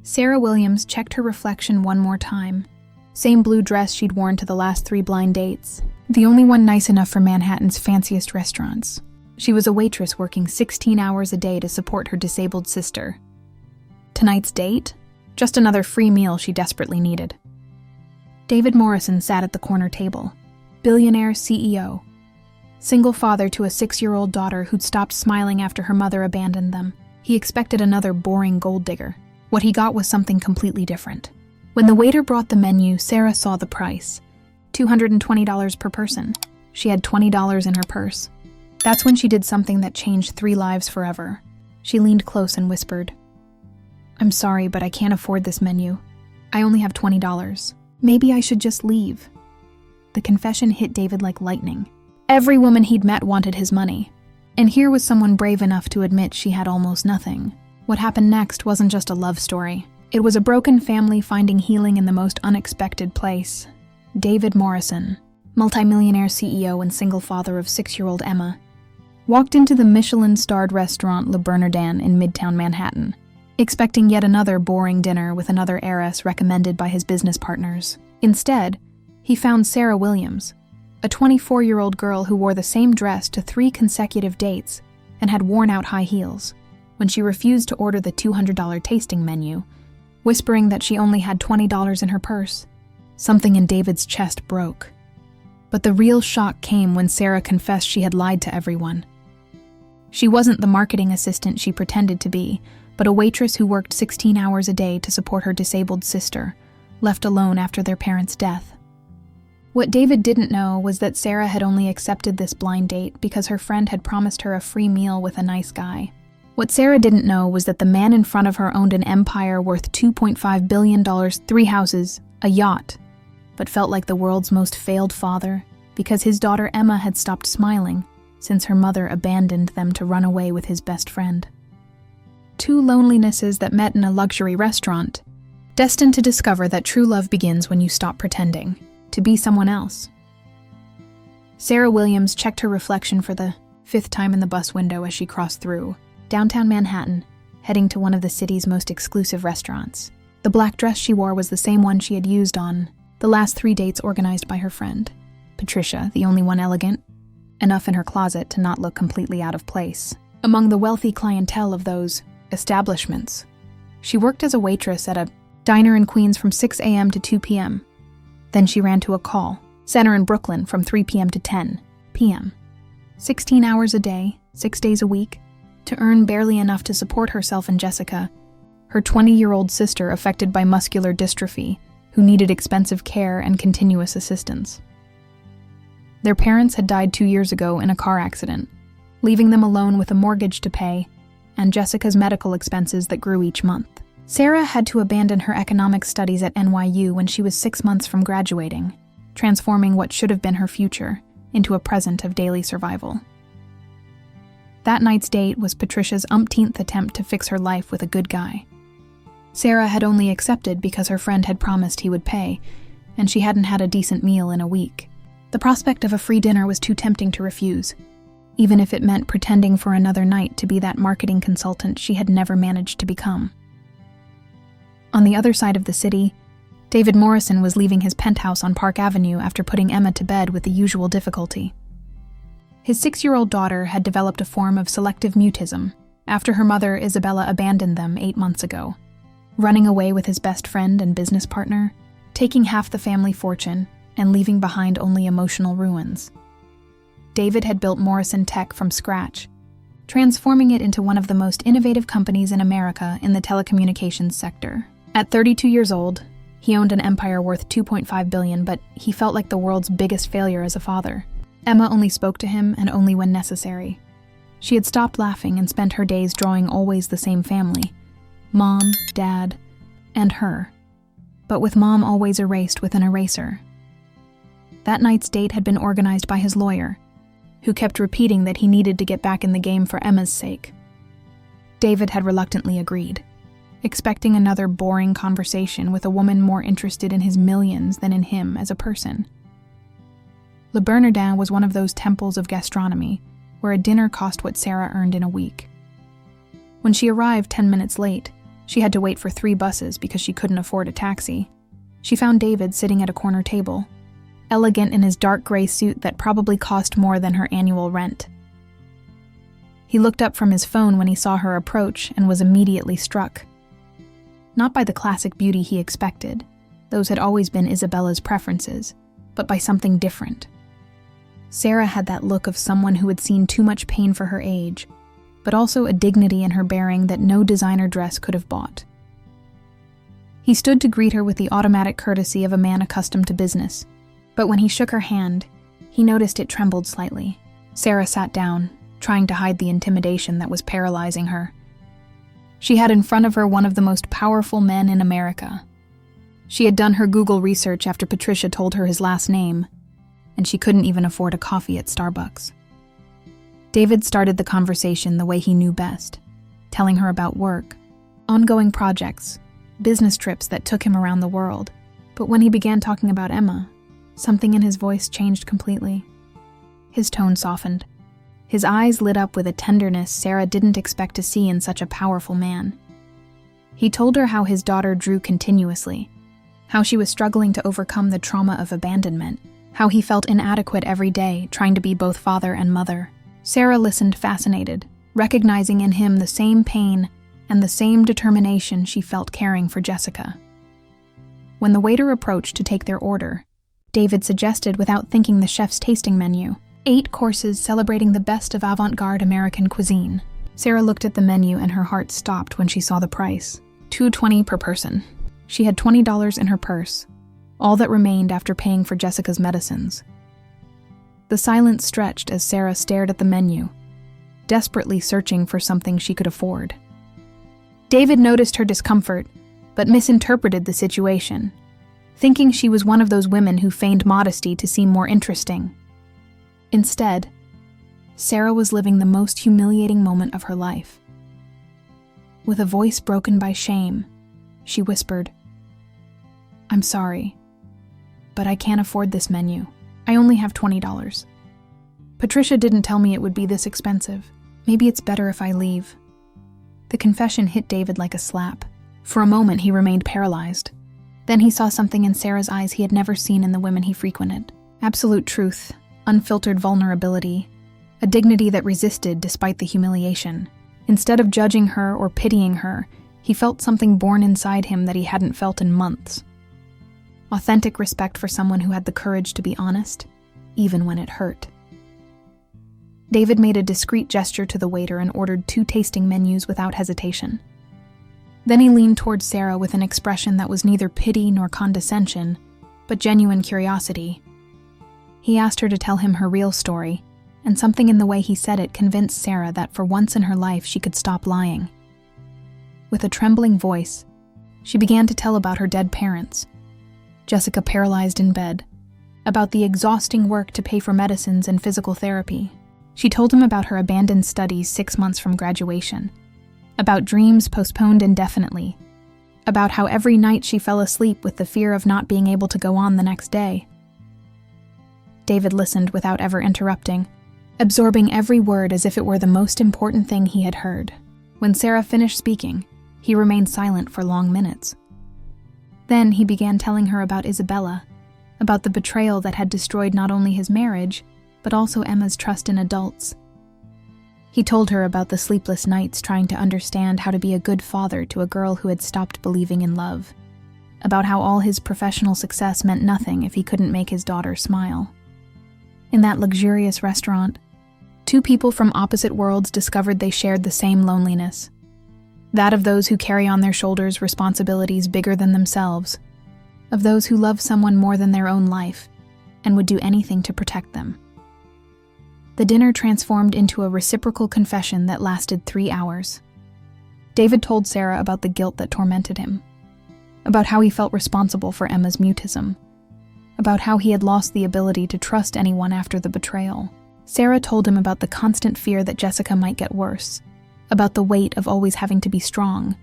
Sarah Williams checked her reflection one more time. Same blue dress she'd worn to the last 3 blind dates. The only one nice enough for Manhattan's fanciest restaurants. She was a waitress working 16 hours a day to support her disabled sister. Tonight's date? Just another free meal she desperately needed. David Morrison sat at the corner table. Billionaire CEO. Single father to a 6-year-old daughter who'd stopped smiling after her mother abandoned them. He expected another boring gold digger. What he got was something completely different. When the waiter brought the menu, Sarah saw the price. $220 per person. She had $20 in her purse. That's when she did something that changed 3 lives forever. She leaned close and whispered, "I'm sorry, but I can't afford this menu. I only have $20. Maybe I should just leave." The confession hit David like lightning. Every woman he'd met wanted his money. And here was someone brave enough to admit she had almost nothing. What happened next wasn't just a love story. It was a broken family finding healing in the most unexpected place. David Morrison, multimillionaire CEO and single father of 6-year-old Emma, walked into the Michelin-starred restaurant Le Bernardin in Midtown Manhattan, expecting yet another boring dinner with another heiress recommended by his business partners. Instead, he found Sarah Williams, a 24-year-old girl who wore the same dress to 3 consecutive dates and had worn-out high heels, when she refused to order the $200 tasting menu, whispering that she only had $20 in her purse. Something in David's chest broke. But the real shock came when Sarah confessed she had lied to everyone. She wasn't the marketing assistant she pretended to be, but a waitress who worked 16 hours a day to support her disabled sister, left alone after their parents' death. What David didn't know was that Sarah had only accepted this blind date because her friend had promised her a free meal with a nice guy. What Sarah didn't know was that the man in front of her owned an empire worth $2.5 billion, 3 houses, a yacht, but felt like the world's most failed father because his daughter Emma had stopped smiling since her mother abandoned them to run away with his best friend. 2 lonelinesses that met in a luxury restaurant, destined to discover that true love begins when you stop pretending to be someone else. Sarah Williams checked her reflection for the 5th time in the bus window as she crossed through downtown Manhattan, heading to one of the city's most exclusive restaurants. The black dress she wore was the same one she had used on the last 3 dates organized by her friend, Patricia, the only one elegant, enough in her closet to not look completely out of place among the wealthy clientele of those establishments. She worked as a waitress at a diner in Queens from 6 a.m. to 2 p.m. Then she ran to a call center in Brooklyn from 3 p.m. to 10 p.m. 16 hours a day, 6 days a week, to earn barely enough to support herself and Jessica, her 20-year-old sister affected by muscular dystrophy, who needed expensive care and continuous assistance. Their parents had died 2 years ago in a car accident, leaving them alone with a mortgage to pay and Jessica's medical expenses that grew each month. Sarah had to abandon her economics studies at NYU when she was 6 months from graduating, transforming what should have been her future into a present of daily survival. That night's date was Patricia's umpteenth attempt to fix her life with a good guy. Sarah had only accepted because her friend had promised he would pay, and she hadn't had a decent meal in a week. The prospect of a free dinner was too tempting to refuse, even if it meant pretending for another night to be that marketing consultant she had never managed to become. On the other side of the city, David Morrison was leaving his penthouse on Park Avenue after putting Emma to bed with the usual difficulty. His 6-year-old daughter had developed a form of selective mutism after her mother, Isabella, abandoned them 8 months ago, running away with his best friend and business partner, taking half the family fortune, and leaving behind only emotional ruins. David had built Morrison Tech from scratch, transforming it into one of the most innovative companies in America in the telecommunications sector. At 32 years old, he owned an empire worth $2.5 billion, but he felt like the world's biggest failure as a father. Emma only spoke to him, and only when necessary. She had stopped laughing and spent her days drawing always the same family: Mom, Dad, and her. But with Mom always erased with an eraser. That night's date had been organized by his lawyer, who kept repeating that he needed to get back in the game for Emma's sake. David had reluctantly agreed, expecting another boring conversation with a woman more interested in his millions than in him as a person. Le Bernardin was one of those temples of gastronomy where a dinner cost what Sarah earned in a week. When she arrived 10 minutes late, She had to wait for 3 buses because she couldn't afford a taxi. She found David sitting at a corner table, elegant in his dark gray suit that probably cost more than her annual rent. He looked up from his phone when he saw her approach and was immediately struck. Not by the classic beauty he expected, those had always been Isabella's preferences, but by something different. Sarah had that look of someone who had seen too much pain for her age, but also a dignity in her bearing that no designer dress could have bought. He stood to greet her with the automatic courtesy of a man accustomed to business, but when he shook her hand, he noticed it trembled slightly. Sarah sat down, trying to hide the intimidation that was paralyzing her. She had in front of her one of the most powerful men in America. She had done her Google research after Patricia told her his last name, and she couldn't even afford a coffee at Starbucks. David started the conversation the way he knew best, telling her about work, ongoing projects, business trips that took him around the world. But when he began talking about Emma, something in his voice changed completely. His tone softened. His eyes lit up with a tenderness Sarah didn't expect to see in such a powerful man. He told her how his daughter drew continuously, how she was struggling to overcome the trauma of abandonment, how he felt inadequate every day, trying to be both father and mother. Sarah listened fascinated, recognizing in him the same pain and the same determination she felt caring for Jessica. When the waiter approached to take their order, David suggested without thinking the chef's tasting menu, 8 courses celebrating the best of avant-garde American cuisine. Sarah looked at the menu and her heart stopped when she saw the price, $2.20 per person. She had $20 in her purse, all that remained after paying for Jessica's medicines. The silence stretched as Sarah stared at the menu, desperately searching for something she could afford. David noticed her discomfort, but misinterpreted the situation, thinking she was one of those women who feigned modesty to seem more interesting. Instead, Sarah was living the most humiliating moment of her life. With a voice broken by shame, she whispered, "I'm sorry, but I can't afford this menu. I only have $20. Patricia didn't tell me it would be this expensive. Maybe it's better if I leave." The confession hit David like a slap. For a moment, he remained paralyzed. Then he saw something in Sarah's eyes he had never seen in the women he frequented. Absolute truth, unfiltered vulnerability, a dignity that resisted despite the humiliation. Instead of judging her or pitying her, he felt something born inside him that he hadn't felt in months. Authentic respect for someone who had the courage to be honest, even when it hurt. David made a discreet gesture to the waiter and ordered 2 tasting menus without hesitation. Then he leaned towards Sarah with an expression that was neither pity nor condescension, but genuine curiosity. He asked her to tell him her real story, and something in the way he said it convinced Sarah that for once in her life she could stop lying. With a trembling voice, she began to tell about her dead parents, Jessica paralyzed in bed, about the exhausting work to pay for medicines and physical therapy. She told him about her abandoned studies 6 months from graduation, about dreams postponed indefinitely, about how every night she fell asleep with the fear of not being able to go on the next day. David listened without ever interrupting, absorbing every word as if it were the most important thing he had heard. When Sarah finished speaking, he remained silent for long minutes. Then he began telling her about Isabella, about the betrayal that had destroyed not only his marriage, but also Emma's trust in adults. He told her about the sleepless nights trying to understand how to be a good father to a girl who had stopped believing in love, about how all his professional success meant nothing if he couldn't make his daughter smile. In that luxurious restaurant, 2 people from opposite worlds discovered they shared the same loneliness, that of those who carry on their shoulders responsibilities bigger than themselves, of those who love someone more than their own life and would do anything to protect them. The dinner transformed into a reciprocal confession that lasted 3 hours. David told Sarah about the guilt that tormented him, about how he felt responsible for Emma's mutism, about how he had lost the ability to trust anyone after the betrayal. Sarah told him about the constant fear that Jessica might get worse, about the weight of always having to be strong,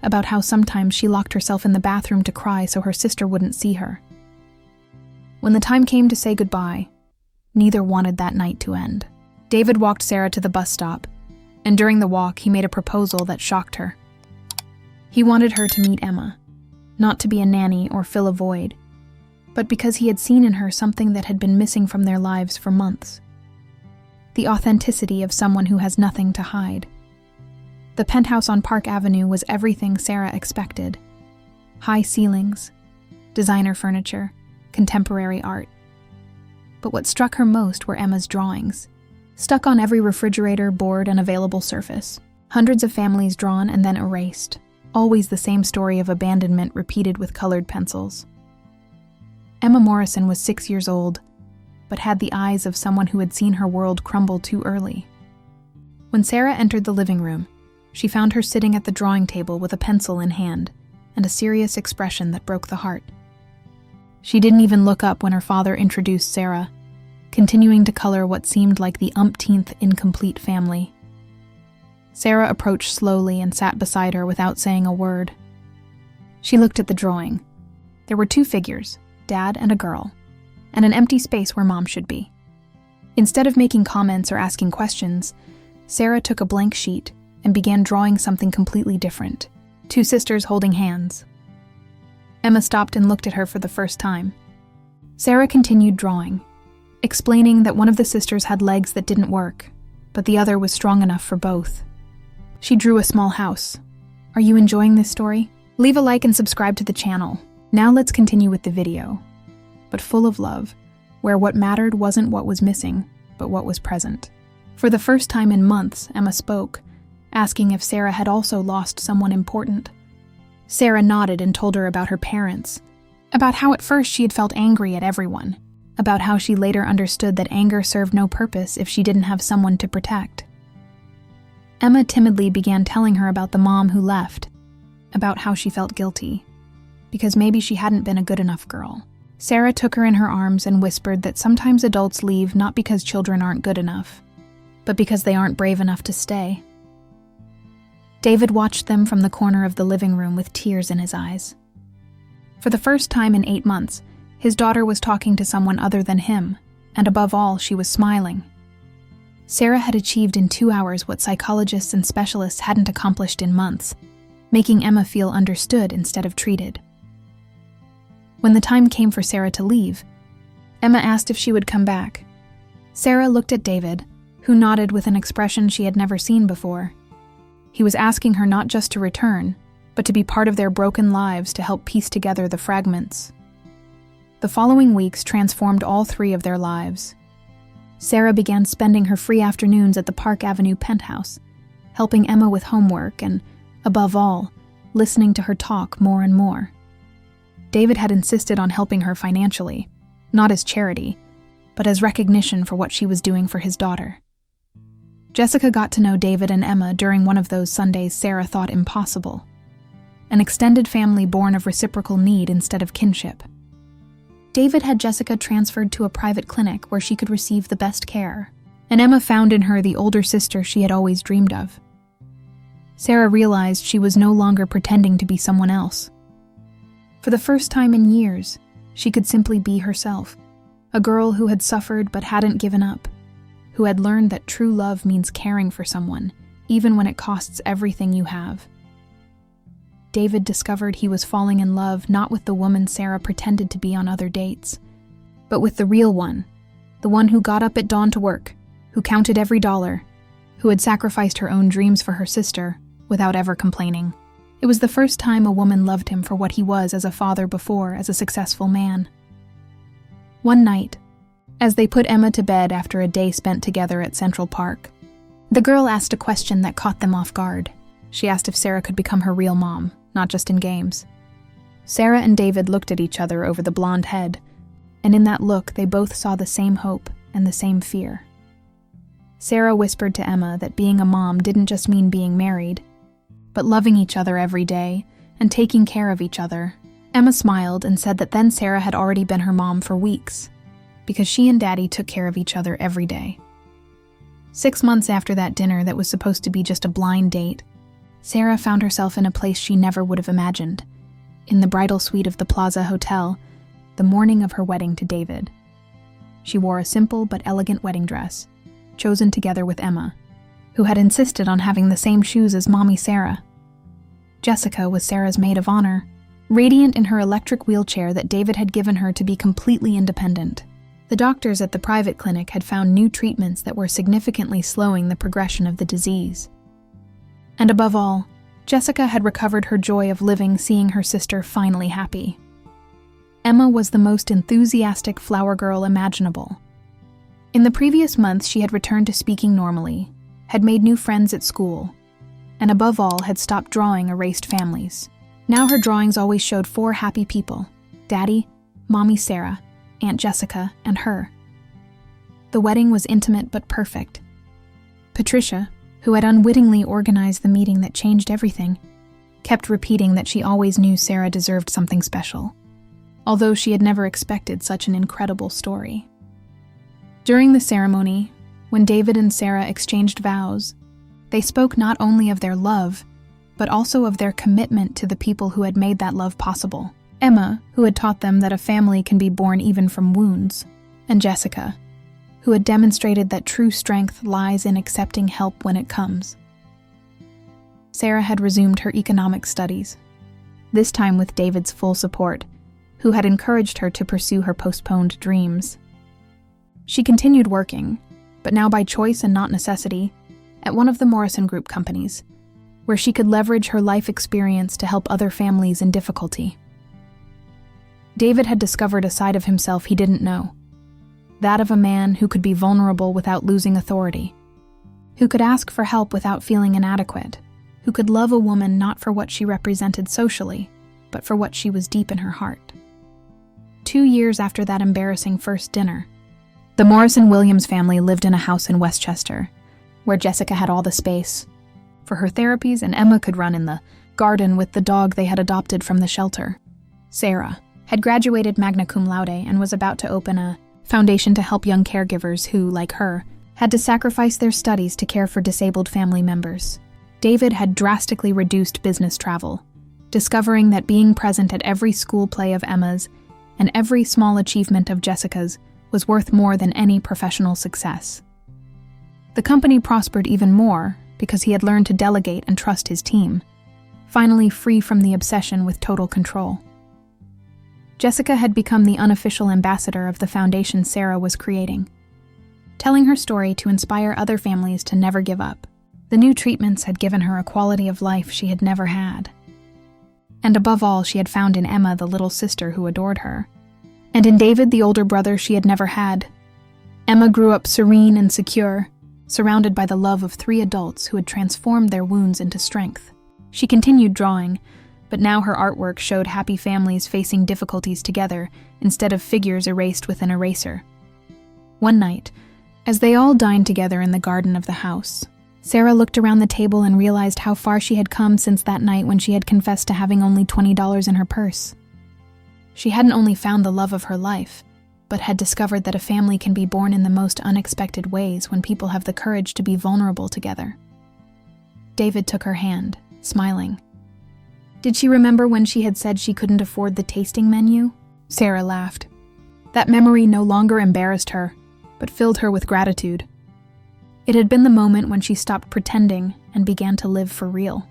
about how sometimes she locked herself in the bathroom to cry so her sister wouldn't see her. When the time came to say goodbye, neither wanted that night to end. David walked Sarah to the bus stop, and during the walk he made a proposal that shocked her. He wanted her to meet Emma, not to be a nanny or fill a void, but because he had seen in her something that had been missing from their lives for months. The authenticity of someone who has nothing to hide. The penthouse on Park Avenue was everything Sarah expected. High ceilings, designer furniture, contemporary art. But what struck her most were Emma's drawings, stuck on every refrigerator, board, and available surface. Hundreds of families drawn and then erased. Always the same story of abandonment repeated with colored pencils. Emma Morrison was 6 years old, but had the eyes of someone who had seen her world crumble too early. When Sarah entered the living room, she found her sitting at the drawing table with a pencil in hand and a serious expression that broke the heart. She didn't even look up when her father introduced Sarah, continuing to color what seemed like the umpteenth incomplete family. Sarah approached slowly and sat beside her without saying a word. She looked at the drawing. There were 2 figures, Dad and a girl, and an empty space where Mom should be. Instead of making comments or asking questions, Sarah took a blank sheet and began drawing something completely different. 2 sisters holding hands. Emma stopped and looked at her for the first time. Sarah continued drawing, explaining that one of the sisters had legs that didn't work, but the other was strong enough for both. She drew a small house. Are you enjoying this story? Leave a like and subscribe to the channel. Now let's continue with the video, but full of love, where what mattered wasn't what was missing, but what was present. For the first time in months, Emma spoke, asking if Sarah had also lost someone important. Sarah nodded and told her about her parents, about how at first she had felt angry at everyone, about how she later understood that anger served no purpose if she didn't have someone to protect. Emma timidly began telling her about the mom who left, about how she felt guilty, because maybe she hadn't been a good enough girl. Sarah took her in her arms and whispered that sometimes adults leave not because children aren't good enough, but because they aren't brave enough to stay. David watched them from the corner of the living room with tears in his eyes. For the first time in 8 months, his daughter was talking to someone other than him, and above all, she was smiling. Sarah had achieved in 2 hours what psychologists and specialists hadn't accomplished in months, making Emma feel understood instead of treated. When the time came for Sarah to leave, Emma asked if she would come back. Sarah looked at David, who nodded with an expression she had never seen before. He was asking her not just to return, but to be part of their broken lives to help piece together the fragments. The following weeks transformed all 3 of their lives. Sarah began spending her free afternoons at the Park Avenue penthouse, helping Emma with homework and, above all, listening to her talk more and more. David had insisted on helping her financially, not as charity, but as recognition for what she was doing for his daughter. Jessica got to know David and Emma during one of those Sundays Sarah thought impossible. An extended family born of reciprocal need instead of kinship. David had Jessica transferred to a private clinic where she could receive the best care, and Emma found in her the older sister she had always dreamed of. Sarah realized she was no longer pretending to be someone else. For the first time in years, she could simply be herself, a girl who had suffered but hadn't given up, who had learned that true love means caring for someone, even when it costs everything you have. David discovered he was falling in love not with the woman Sarah pretended to be on other dates, but with the real one, the one who got up at dawn to work, who counted every dollar, who had sacrificed her own dreams for her sister without ever complaining. It was the first time a woman loved him for what he was as a father before as a successful man. One night, as they put Emma to bed after a day spent together at Central Park, the girl asked a question that caught them off guard. She asked if Sarah could become her real mom, not just in games. Sarah and David looked at each other over the blonde head, and in that look they both saw the same hope and the same fear. Sarah whispered to Emma that being a mom didn't just mean being married, but loving each other every day and taking care of each other. Emma smiled and said that then Sarah had already been her mom for weeks, because she and Daddy took care of each other every day. 6 months after that dinner that was supposed to be just a blind date, Sarah found herself in a place she never would have imagined, in the bridal suite of the Plaza Hotel, the morning of her wedding to David. She wore a simple but elegant wedding dress, chosen together with Emma, who had insisted on having the same shoes as Mommy Sarah. Jessica was Sarah's maid of honor, radiant in her electric wheelchair that David had given her to be completely independent. The doctors at the private clinic had found new treatments that were significantly slowing the progression of the disease. And above all, Jessica had recovered her joy of living seeing her sister finally happy. Emma was the most enthusiastic flower girl imaginable. In the previous months, she had returned to speaking normally, had made new friends at school, and above all, had stopped drawing erased families. Now her drawings always showed 4 happy people: Daddy, Mommy Sarah, Aunt Jessica, and her. The wedding was intimate but perfect. Patricia, who had unwittingly organized the meeting that changed everything, kept repeating that she always knew Sarah deserved something special, although she had never expected such an incredible story. During the ceremony, when David and Sarah exchanged vows, they spoke not only of their love, but also of their commitment to the people who had made that love possible. Emma, who had taught them that a family can be born even from wounds, and Jessica, who had demonstrated that true strength lies in accepting help when it comes. Sarah had resumed her economic studies, this time with David's full support, who had encouraged her to pursue her postponed dreams. She continued working, but now by choice and not necessity, at one of the Morrison Group companies, where she could leverage her life experience to help other families in difficulty. David had discovered a side of himself he didn't know, that of a man who could be vulnerable without losing authority, who could ask for help without feeling inadequate, who could love a woman not for what she represented socially, but for what she was deep in her heart. 2 years after that embarrassing first dinner, the Morrison-Williams family lived in a house in Westchester, where Jessica had all the space for her therapies and Emma could run in the garden with the dog they had adopted from the shelter. Sarah had graduated magna cum laude and was about to open a foundation to help young caregivers who, like her, had to sacrifice their studies to care for disabled family members. David had drastically reduced business travel, discovering that being present at every school play of Emma's and every small achievement of Jessica's was worth more than any professional success. The company prospered even more because he had learned to delegate and trust his team, finally free from the obsession with total control. Jessica had become the unofficial ambassador of the foundation Sarah was creating, telling her story to inspire other families to never give up. The new treatments had given her a quality of life she had never had. And above all, she had found in Emma the little sister who adored her, and in David the older brother she had never had. Emma grew up serene and secure, surrounded by the love of 3 adults who had transformed their wounds into strength. She continued drawing, but now her artwork showed happy families facing difficulties together instead of figures erased with an eraser. One night, as they all dined together in the garden of the house, Sarah looked around the table and realized how far she had come since that night when she had confessed to having only $20 in her purse. She hadn't only found the love of her life, but had discovered that a family can be born in the most unexpected ways when people have the courage to be vulnerable together. David took her hand, smiling. Did she remember when she had said she couldn't afford the tasting menu? Sarah laughed. That memory no longer embarrassed her, but filled her with gratitude. It had been the moment when she stopped pretending and began to live for real.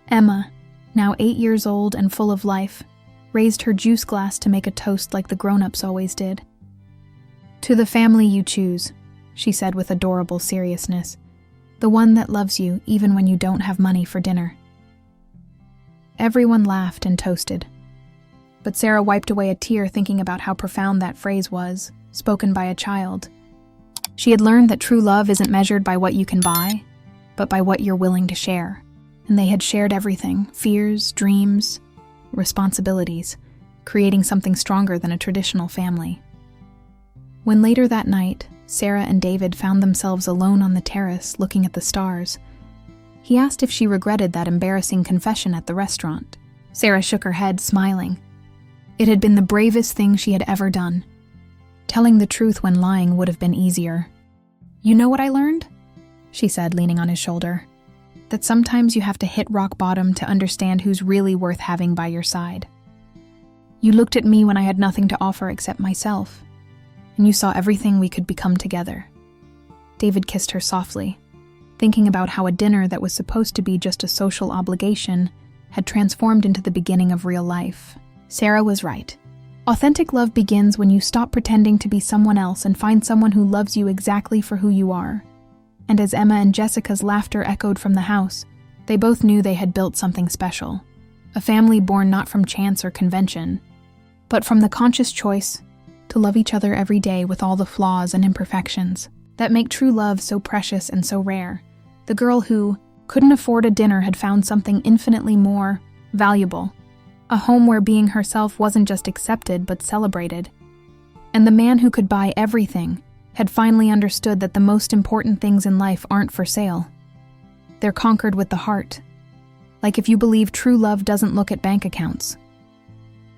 Emma, now 8 years old and full of life, raised her juice glass to make a toast like the grown-ups always did. "To the family you choose," she said with adorable seriousness, "the one that loves you even when you don't have money for dinner." Everyone laughed and toasted, but Sarah wiped away a tear thinking about how profound that phrase was, spoken by a child. She had learned that true love isn't measured by what you can buy, but by what you're willing to share. And they had shared everything: fears, dreams, responsibilities, creating something stronger than a traditional family. When later that night, Sarah and David found themselves alone on the terrace looking at the stars, he asked if she regretted that embarrassing confession at the restaurant. Sarah shook her head, smiling. It had been the bravest thing she had ever done. Telling the truth when lying would have been easier. "You know what I learned?" she said, leaning on his shoulder. "That sometimes you have to hit rock bottom to understand who's really worth having by your side. You looked at me when I had nothing to offer except myself, and you saw everything we could become together." David kissed her softly. thinking about how a dinner that was supposed to be just a social obligation had transformed into the beginning of real life. Sarah was right. Authentic love begins when you stop pretending to be someone else and find someone who loves you exactly for who you are. And as Emma and Jessica's laughter echoed from the house, they both knew they had built something special. A family born not from chance or convention, but from the conscious choice to love each other every day with all the flaws and imperfections that make true love so precious and so rare. The girl who couldn't afford a dinner had found something infinitely more valuable. A home where being herself wasn't just accepted but celebrated. And the man who could buy everything had finally understood that the most important things in life aren't for sale. They're conquered with the heart. Like if you believe true love doesn't look at bank accounts.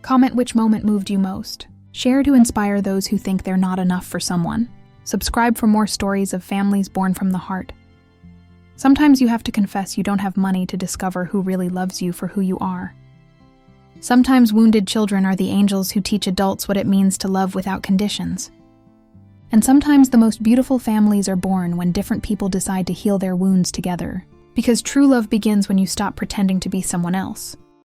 Comment which moment moved you most. Share to inspire those who think they're not enough for someone. Subscribe for more stories of families born from the heart. Sometimes you have to confess you don't have money to discover who really loves you for who you are. Sometimes wounded children are the angels who teach adults what it means to love without conditions. And sometimes the most beautiful families are born when different people decide to heal their wounds together. Because true love begins when you stop pretending to be someone else.